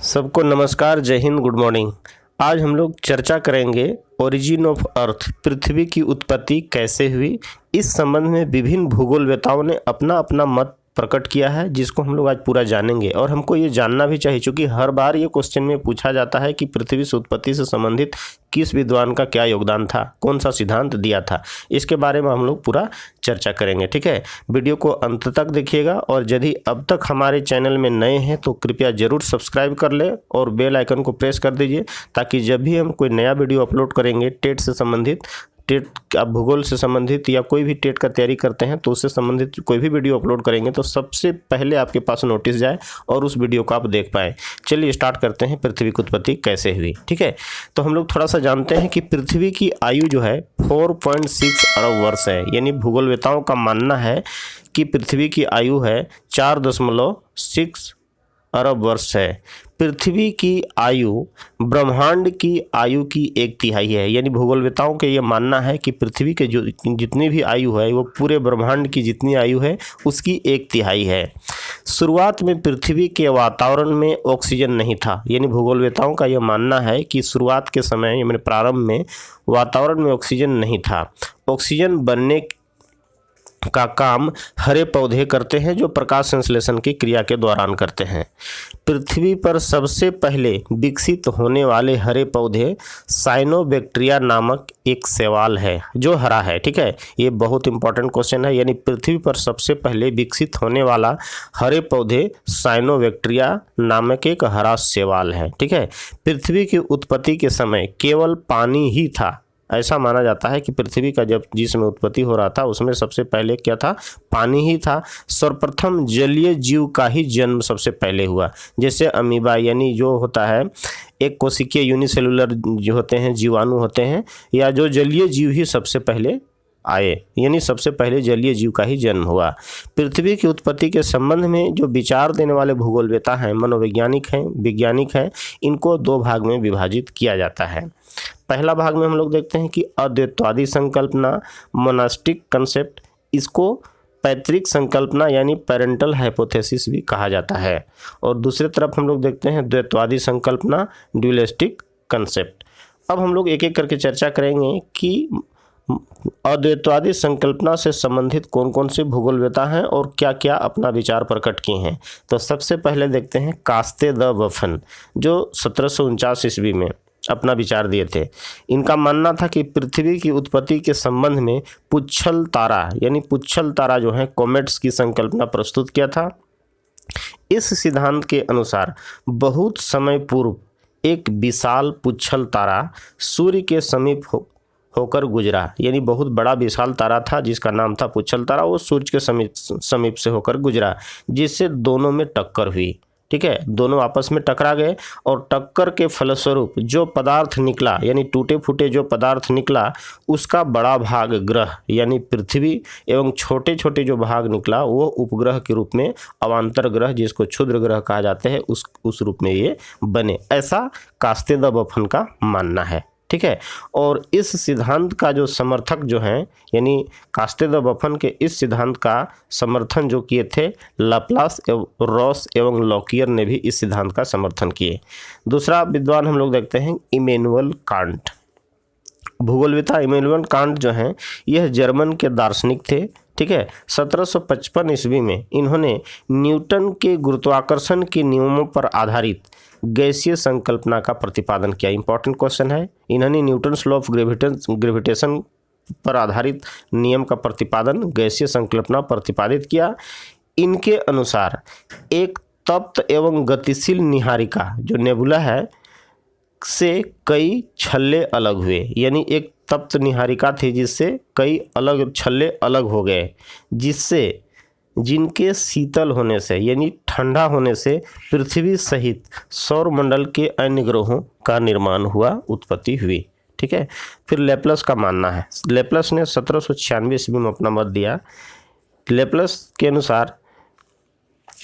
सबको नमस्कार, जय हिंद, गुड मॉर्निंग। आज हम लोग चर्चा करेंगे ओरिजिन ऑफ अर्थ, पृथ्वी की उत्पत्ति कैसे हुई। इस संबंध में विभिन्न भूगोलवेताओं ने अपना अपना मत प्रकट किया है, जिसको हम लोग आज पूरा जानेंगे। और हमको ये जानना भी चाहिए, क्योंकि हर बार ये क्वेश्चन में पूछा जाता है कि पृथ्वी से उत्पत्ति से संबंधित किस विद्वान का क्या योगदान था, कौन सा सिद्धांत दिया था। इसके बारे में हम लोग पूरा चर्चा करेंगे। ठीक है, वीडियो को अंत तक देखिएगा। और यदि अब तक हमारे चैनल में नए हैं तो कृपया जरूर सब्सक्राइब कर ले और बेल आइकन को प्रेस कर दीजिए, ताकि जब भी हम कोई नया वीडियो अपलोड करेंगे टेट से संबंधित, टेट आप भूगोल से संबंधित या कोई भी टेट का तैयारी करते हैं तो उससे संबंधित कोई भी वीडियो अपलोड करेंगे तो सबसे पहले आपके पास नोटिस जाए और उस वीडियो को आप देख पाएँ। चलिए स्टार्ट करते हैं, पृथ्वी की उत्पत्ति कैसे हुई। ठीक है, तो हम लोग थोड़ा सा जानते हैं कि पृथ्वी की आयु जो है 4.6 अरब वर्ष है। यानी भूगोलवेताओं का मानना है कि पृथ्वी की आयु है 4.6 अरब वर्ष है। पृथ्वी की आयु ब्रह्मांड की आयु की 1/3 है। यानी भूगोलवेताओं का ये मानना है कि पृथ्वी के जो जितनी भी आयु है वो पूरे ब्रह्मांड की जितनी आयु है उसकी 1/3 है। शुरुआत में पृथ्वी के वातावरण में ऑक्सीजन नहीं था। यानी भूगोलवेताओं का यह मानना है कि शुरुआत के समय यानी प्रारंभ में वातावरण में ऑक्सीजन नहीं था। ऑक्सीजन बनने का काम हरे पौधे करते हैं, जो प्रकाश संश्लेषण की क्रिया के दौरान करते हैं। पृथ्वी पर सबसे पहले विकसित होने वाले हरे पौधे साइनोबैक्टीरिया नामक एक शैवाल है जो हरा है। ठीक है, ये बहुत इंपॉर्टेंट क्वेश्चन है। यानी पृथ्वी पर सबसे पहले विकसित होने वाला हरे पौधे साइनोबैक्टीरिया नामक एक हरा शैवाल है। ठीक है, पृथ्वी की उत्पत्ति के समय केवल पानी ही था। ऐसा माना जाता है कि पृथ्वी का जब जिसमें उत्पत्ति हो रहा था उसमें सबसे पहले क्या था, पानी ही था। सर्वप्रथम जलीय जीव का ही जन्म सबसे पहले हुआ। जैसे अमीबा यानी जो होता है एक कोशिकीय यूनिसेलुलर जो होते हैं, जीवाणु होते हैं, या जो जलीय जीव ही सबसे पहले आए। यानी सबसे पहले जलीय जीव का ही जन्म हुआ। पृथ्वी की उत्पत्ति के संबंध में जो विचार देने वाले भूगोलवेता हैं, मनोवैज्ञानिक हैं, वैज्ञानिक हैं, इनको 2 भाग में विभाजित किया जाता है। पहला भाग में हम लोग देखते हैं कि अद्वैतवादी संकल्पना, मोनास्टिक कंसेप्ट, इसको पैतृक संकल्पना यानी पेरेंटल हाइपोथेसिस भी कहा जाता है। और दूसरी तरफ हम लोग देखते हैं द्वैतवादी संकल्पना, ड्यूलिस्टिक कंसेप्ट। अब हम लोग एक एक करके चर्चा करेंगे कि अद्वैतवादी संकल्पना से संबंधित कौन कौन से भूगोलवेता हैं और क्या क्या अपना विचार प्रकट किए हैं। तो सबसे पहले देखते हैं कास्ते द बफन, जो 1749 ईस्वी में अपना विचार दिए थे। इनका मानना था कि पृथ्वी की उत्पत्ति के संबंध में पुच्छल तारा यानी पुच्छल तारा जो है कॉमेट्स की संकल्पना प्रस्तुत किया था। इस सिद्धांत के अनुसार बहुत समय पूर्व एक विशाल पुच्छल तारा सूर्य के समीप होकर गुजरा। यानी बहुत बड़ा विशाल तारा था जिसका नाम था पुच्छल तारा, वो सूर्य के समीप से होकर गुजरा, जिससे दोनों में टक्कर हुई। ठीक है, दोनों आपस में टकरा गए और टक्कर के फलस्वरूप जो पदार्थ निकला, यानी टूटे फूटे जो पदार्थ निकला, उसका बड़ा भाग ग्रह यानी पृथ्वी एवं छोटे छोटे जो भाग निकला वो उपग्रह के रूप में अवांतर ग्रह, जिसको क्षुद्र ग्रह कहा जाते हैं, उस रूप में ये बने। ऐसा कास्ते द बफन का मानना है। ठीक है, और इस सिद्धांत का जो समर्थक जो हैं, यानी कास्ते द बफन के इस सिद्धांत का समर्थन जो किए थे लाप्लास एवं रॉस एवं लॉकियर ने भी इस सिद्धांत का समर्थन किए। दूसरा विद्वान हम लोग देखते हैं इमैनुअल कांट। भूगोलवेता इमैनुअल कांट जो हैं यह जर्मन के दार्शनिक थे। ठीक है, 1755 ईस्वी में इन्होंने न्यूटन के गुरुत्वाकर्षण के नियमों पर आधारित गैसीय संकल्पना का प्रतिपादन किया। इंपॉर्टेंट क्वेश्चन है। इन्होंने न्यूटन्स लॉ ऑफ ग्रेविटेशन पर आधारित नियम का प्रतिपादन, गैसीय संकल्पना प्रतिपादित किया। इनके अनुसार एक तप्त एवं गतिशील निहारिका जो नेबुला है से कई छल्ले अलग हुए। यानी एक तप्त निहारिका थी जिससे कई अलग छल्ले अलग हो गए, जिनके शीतल होने से यानी ठंडा होने से पृथ्वी सहित सौरमंडल के अन्य ग्रहों का निर्माण हुआ, उत्पत्ति हुई। ठीक है, फिर लेप्लस का मानना है। लेप्लस ने 1796 ईस्वी में अपना मत दिया। लेप्लस के अनुसार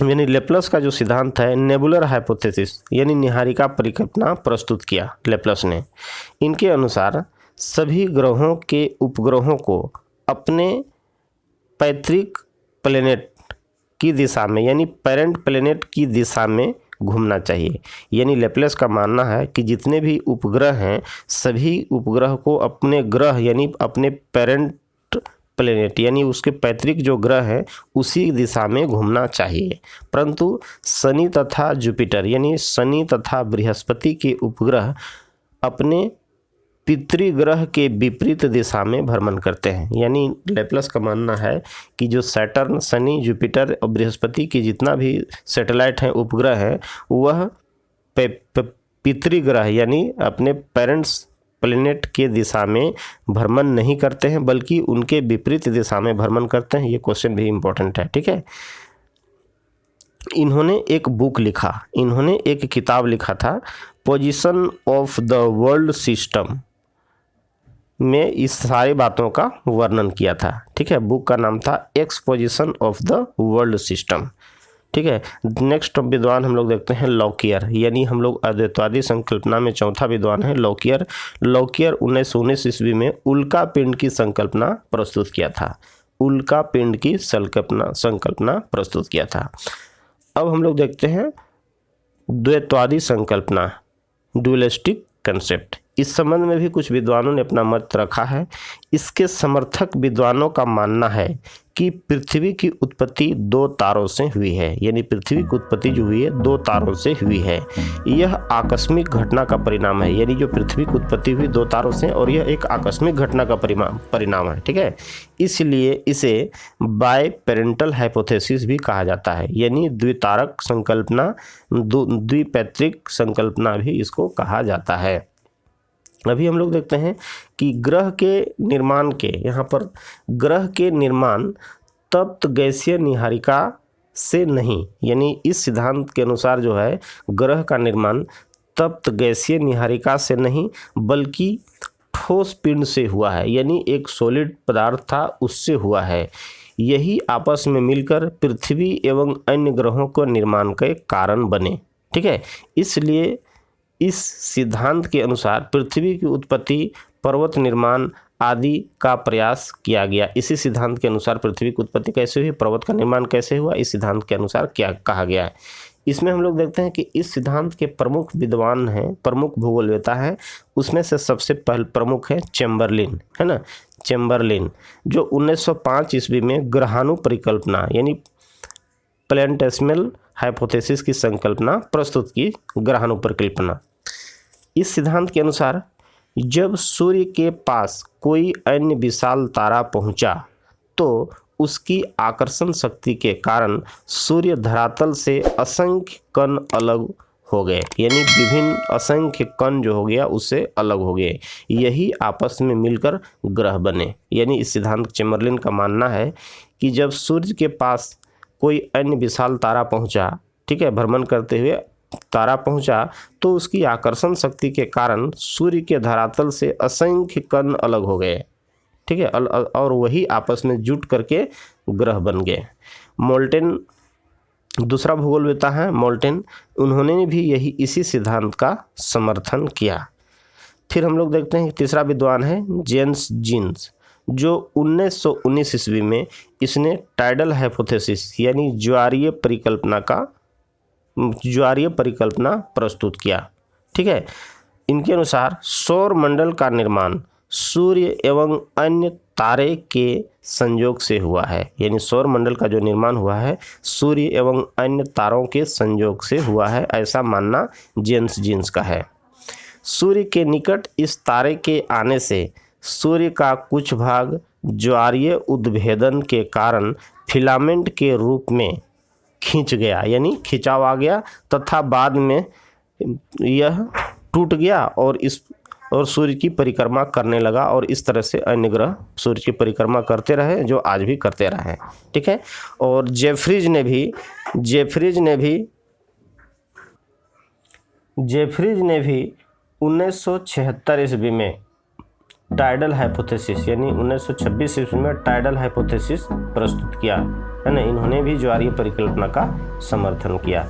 यानी लेप्लस का जो सिद्धांत है नेबुलर हाइपोथेसिस यानी निहारिका परिकल्पना प्रस्तुत किया लेप्लस ने। इनके अनुसार सभी ग्रहों के उपग्रहों को अपने पैतृक प्लेनेट की दिशा में यानी पेरेंट प्लेनेट की दिशा में घूमना चाहिए। यानी लेप्लेस का मानना है कि जितने भी उपग्रह हैं सभी उपग्रह को अपने ग्रह यानी अपने पेरेंट प्लेनेट यानी उसके पैतृक जो ग्रह है उसी दिशा में घूमना चाहिए। परंतु शनि तथा जुपिटर यानी शनि तथा बृहस्पति के उपग्रह अपने पितृग्रह के विपरीत दिशा में भ्रमण करते हैं। यानी लेप्लस का मानना है कि जो सैटर्न, शनि, जुपिटर और बृहस्पति के जितना भी सैटेलाइट हैं, उपग्रह हैं, वह पितृग्रह यानी अपने पेरेंट्स प्लेनेट के दिशा में भ्रमण नहीं करते हैं बल्कि उनके विपरीत दिशा में भ्रमण करते हैं। ये क्वेश्चन भी इम्पोर्टेंट है, ठीक है। इन्होंने एक बुक लिखा, इन्होंने एक किताब लिखा था position of the world system में इस सारी बातों का वर्णन किया था, ठीक है। बुक का नाम था exposition of the world system, ठीक है। नेक्स्ट विद्वान हम लोग देखते हैं लॉकियर, यानी हम लोग अद्वैतवादी संकल्पना में चौथा विद्वान है लॉकियर। लॉकियर 1919 ईस्वी में उल्का पिंड की संकल्पना प्रस्तुत किया था, उल्का पिंड की संकल्पना प्रस्तुत किया था। अब हम लोग देखते हैं द्वैतवादी संकल्पना, डुअलिस्टिक कंसेप्ट। इस संबंध में भी कुछ विद्वानों ने अपना मत रखा है। इसके समर्थक विद्वानों का मानना है कि पृथ्वी की उत्पत्ति दो तारों से हुई है, यानी पृथ्वी की उत्पत्ति जो हुई है दो तारों से हुई है। यह आकस्मिक घटना का परिणाम है, यानी जो पृथ्वी की उत्पत्ति हुई दो तारों से और यह एक आकस्मिक घटना का परिणाम है, ठीक है। इसलिए इसे बाय पेरेंटल हाइपोथेसिस भी कहा जाता है, यानी द्वितारक संकल्पना, द्विपैतृक संकल्पना भी इसको कहा जाता है। अभी हम लोग देखते हैं कि ग्रह के निर्माण के, यहाँ पर ग्रह के निर्माण तप्त गैसीय निहारिका से नहीं, यानी इस सिद्धांत के अनुसार जो है ग्रह का निर्माण तप्त गैसीय निहारिका से नहीं बल्कि ठोस पिंड से हुआ है, यानी एक सॉलिड पदार्थ था उससे हुआ है। यही आपस में मिलकर पृथ्वी एवं अन्य ग्रहों को निर्माण के कारण बने, ठीक है। इसलिए इस सिद्धांत के अनुसार पृथ्वी की उत्पत्ति, पर्वत निर्माण आदि का प्रयास किया गया। इसी सिद्धांत के अनुसार पृथ्वी की उत्पत्ति कैसे हुई, पर्वत का निर्माण कैसे हुआ, इस सिद्धांत के अनुसार क्या कहा गया है। इसमें हम लोग देखते हैं कि इस सिद्धांत के प्रमुख विद्वान हैं, प्रमुख भूगोलवेता हैं। उसमें से सबसे प्रमुख है चैम्बरलिन, है ना, चैम्बरलिन, जो 1905 ईस्वी में ग्रहाणु परिकल्पना यानी प्लैनेटेसिमल हाइपोथेसिस की संकल्पना प्रस्तुत की, ग्रहाणु परिकल्पना। इस सिद्धांत के अनुसार जब सूर्य के पास कोई अन्य विशाल तारा पहुंचा तो उसकी आकर्षण शक्ति के कारण सूर्य धरातल से असंख्य कण अलग हो गए, यानी विभिन्न असंख्य कण जो हो गया उससे अलग हो गए, यही आपस में मिलकर ग्रह बने। यानी इस सिद्धांत चैम्बरलिन का मानना है कि जब सूर्य के पास कोई अन्य विशाल तारा पहुंचा, ठीक है, भ्रमण करते हुए तारा पहुंचा तो उसकी आकर्षण शक्ति के कारण सूर्य के धरातल से असंख्य कण अलग हो गए, ठीक है, और वही आपस में जुट करके ग्रह बन गए। मोल्टेन दूसरा भूगोलवेता है मोल्टेन, उन्होंने भी इसी सिद्धांत का समर्थन किया। फिर हम लोग देखते हैं तीसरा विद्वान है जेम्स जीन्स, जो 1919 ईस्वी में इसने टाइडल हाइपोथेसिस यानी ज्वारीय परिकल्पना प्रस्तुत किया, ठीक है। इनके अनुसार सौर मंडल का निर्माण सूर्य एवं अन्य तारे के संयोग से हुआ है, यानी सौर मंडल का जो निर्माण हुआ है सूर्य एवं अन्य तारों के संयोग से हुआ है, ऐसा मानना जेम्स जीन्स का है। सूर्य के निकट इस तारे के आने से सूर्य का कुछ भाग ज्वारीय उद्भेदन के कारण फिलामेंट के रूप में खींच गया, यानी खिंचाव आ गया तथा बाद में यह टूट गया और सूर्य की परिक्रमा करने लगा, और इस तरह से अन्य ग्रह सूर्य की परिक्रमा करते रहे जो आज भी करते रहे, ठीक है। और जेफरीज ने भी 1976 ईस्वी में टाइडल हाइपोथेसिस यानी 1926 ईस्वी में टाइडल हाइपोथेसिस प्रस्तुत किया, है ना। इन्होंने भी ज्वारीय परिकल्पना का समर्थन किया।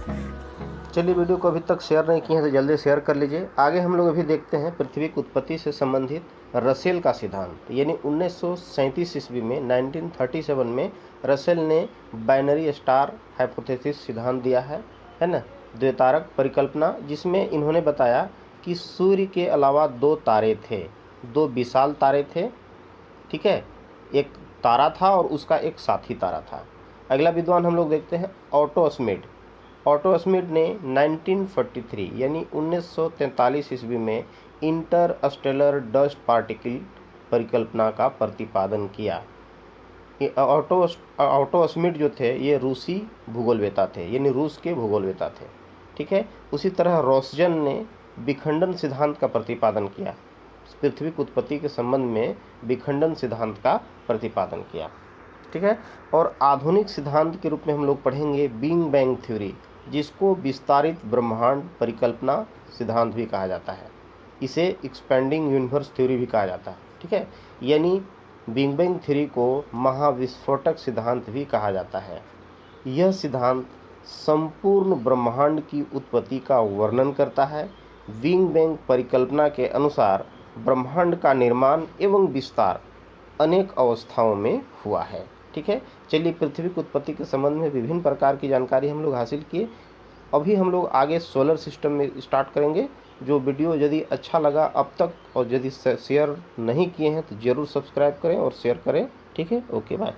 चलिए, वीडियो को अभी तक शेयर नहीं किए हैं तो जल्दी शेयर कर लीजिए। आगे हम लोग अभी देखते हैं पृथ्वी की उत्पत्ति से संबंधित रसेल का सिद्धांत, यानी 1937 ईस्वी में 1937 में रसेल ने बाइनरी स्टार हाइपोथेसिस सिद्धांत दिया है ना। द्वितारक परिकल्पना, जिसमें इन्होंने बताया कि सूर्य के अलावा 2 तारे थे, 2 विशाल तारे थे, ठीक है, एक तारा था और उसका एक साथी तारा था। अगला विद्वान हम लोग देखते हैं ऑटो स्मिड। ऑटो स्मिड ने 1943 यानी 1943 ईस्वी में इंटरस्टेलर डस्ट पार्टिकल परिकल्पना का प्रतिपादन किया। ऑटो स्मिड जो थे ये रूसी भूगोलवेता थे, यानी रूस के भूगोलवेता थे, ठीक है। उसी तरह रोसजन ने विखंडन सिद्धांत का प्रतिपादन किया, पृथ्वी की उत्पत्ति के संबंध में विखंडन सिद्धांत का प्रतिपादन किया, ठीक है। और आधुनिक सिद्धांत के रूप में हम लोग पढ़ेंगे बिग बैंग थ्योरी, जिसको विस्तारित ब्रह्मांड परिकल्पना सिद्धांत भी कहा जाता है। इसे एक्सपेंडिंग यूनिवर्स थ्योरी भी कहा जाता है, ठीक है। यानी बिग बैंग थ्योरी को महाविस्फोटक सिद्धांत भी कहा जाता है। यह सिद्धांत संपूर्ण ब्रह्मांड की उत्पत्ति का वर्णन करता है। बिग बैंग परिकल्पना के अनुसार ब्रह्मांड का निर्माण एवं विस्तार अनेक अवस्थाओं में हुआ है, ठीक है। चलिए, पृथ्वी की उत्पत्ति के संबंध में विभिन्न प्रकार की जानकारी हम लोग हासिल किए। अभी हम लोग आगे सोलर सिस्टम में स्टार्ट करेंगे। जो वीडियो यदि अच्छा लगा अब तक और यदि शेयर नहीं किए हैं तो ज़रूर सब्सक्राइब करें और शेयर करें, ठीक है। Okay, bye.